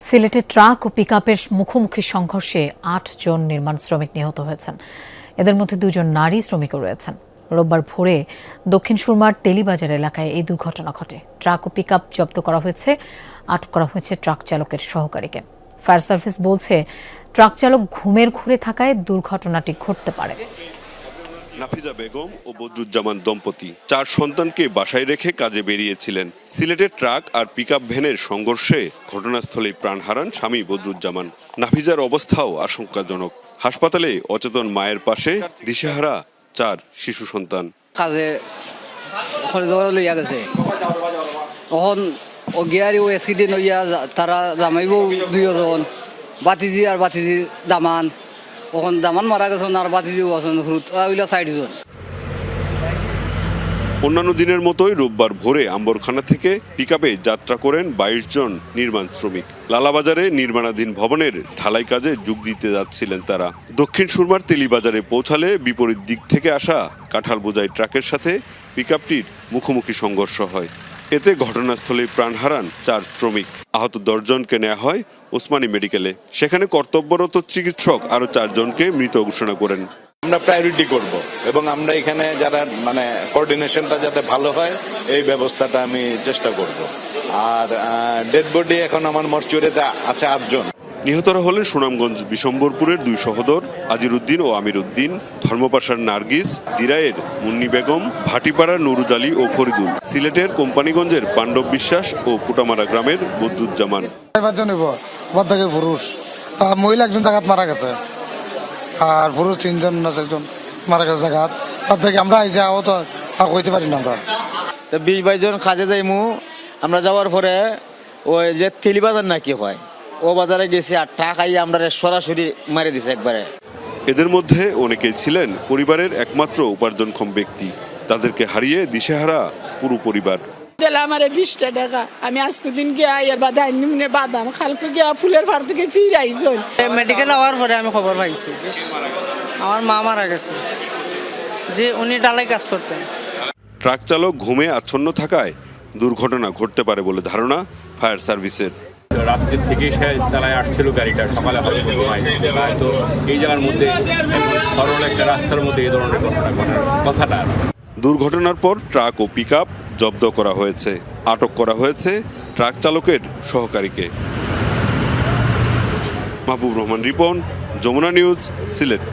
সিলেটে ট্রাক ও পিকআপের মুখোমুখি সংঘর্ষে ৮ জন নির্মাণ শ্রমিক নিহত হয়েছেন। এদের মধ্যে ২ জন নারী শ্রমিকও রয়েছেন। রোববার ভোরে দক্ষিণ সুরমার তেলিবাজার এলাকায় এই দুর্ঘটনা ঘটে। ট্রাক ও পিকআপ জব্দ করা হয়েছে, আটক করা হয়েছে ট্রাক চালকের সহকারীকে। ফায়ার সার্ভিস বলছে, ট্রাক চালক ঘুমের ঘোরে থাকায় দুর্ঘটনাটি ঘটতে পারে। নাফিজা বেগম ও বদরুজ্জামান দম্পতি ৪ সন্তানকে বাসায় রেখে কাজে বেরিয়েছিলেন। সিলেটের ট্রাক আর পিকআপ ভ্যানের সংঘর্ষে ঘটনাস্থলেই প্রাণ হারান স্বামী বদরুজ্জামান। নাফিজার অবস্থাও আশঙ্কাজনক। হাসপাতালে অচেতন মায়ের পাশে দিশেহারা ৪ শিশু সন্তান। কাজে লইয়া গেছে তখন ও গিয়ারি ও অ্যাক্সিডেন্ট হইয়া তারা জামাইব ২ জন, বাতিজি আর বাতিজির দামান। ওখান দামান মারা গেছেন আর বাতিজিও আছেন, ওইলা ৬০ জন। অন্যান্য দিনের মতোই রোববার ভোরে আম্বরখানা থেকে পিকআপে যাত্রা করেন ২২ জন নির্মাণ শ্রমিক। লালাবাজারে নির্মাণাধীন ভবনের ঢালাই কাজে যোগ দিতে যাচ্ছিলেন তারা। দক্ষিণ সুরমার তেলিবাজারে পৌঁছালে বিপরীত দিক থেকে আসা কাঁঠাল বোঝাই ট্রাকের সাথে পিকআপটির মুখোমুখি সংঘর্ষ হয়। এতে ঘটনাস্থলে প্রাণ হারান ৪ শ্রমিক। আহত ১০ জনকে নেওয়া হয় ওসমানী মেডিকেলে। সেখানে কর্তব্যরত চিকিৎসক আরও ৪ জনকে মৃত ঘোষণা করেন। আমরা প্রায়োরিটি করব এবং আমরা এখানে যারা কোঅর্ডিনেশনটা যাতে ভালো হয় এই ব্যবস্থাটা আমি চেষ্টা করব। আর ডেড বডি এখন আমার মর্চুরিতে আছে ৮ জন। নিহতরা হলেন সুনামগঞ্জ বিশম্বরপুরের ২ সহোদর আজিরউদ্দিন ও আমির উদ্দিন, ধর্মপাশার নার্গিস, দিরাইয়ের মুন্নি বেগম, ভাটিপাড়ার নুরুজ আলী ও ফরিদুল, সিলেটের কোম্পানিগঞ্জের পাণ্ডব বিশ্বাস ও কুটামারা গ্রামের বদরুজ্জামান। পুরুষ মহিলা একজন জায়গাত মারা গেছে আর পুরুষ ৩ জন না ৪ জন মারা গেছে জায়গাত। তার থেকে আমরা আইসি আহত কইতে পারি না। আমরা তো ২০-২২ জন কাজে যাইমু। আমরা যাওয়ার পরে ওই যে তেলিবাজার নাকি হয় ও বাজারে গেছি আর ট্রাক আইয়া আমরা সরাসরি মারি দিছে একবারে। এদের মধ্যে অনেকেই ছিলেন পরিবারের একমাত্র উপার্জনক্ষম ব্যক্তি। তাদেরকে হারিয়ে দিশেহারা পুরো পরিবার। আমার ২০ টাকা আমি আজকে দিন গিয়ে বাদাম খালকে গিয়া ফুলের ফার থেকে ফিরে আইসন। মেডিকেল হওয়ার পরে আমি খবর পাইছি আমার মা মারা গেছে, যে উনি ডালাই কাজ করতেন। ট্রাক চালক ঘুমে আচ্ছন্ন থাকায় দুর্ঘটনা ঘটতে পারে বলে ধারণা ফায়ার সার্ভিসের। রাত্রের থেকেই সে চালায় আসছিল গাড়িটা, সকালে হয়তো তো এই জায়গার মধ্যে সরল একটা রাস্তার মধ্যে এই ধরনের ঘটনা ঘটার কথাটা। দুর্ঘটনার পর ট্রাক ও পিকআপ জব্দ করা হয়েছে। আটক করা হয়েছে ট্রাক চালকের সহকারীকে। মাহবুব রহমান রিপন, যমুনা নিউজ, সিলেট।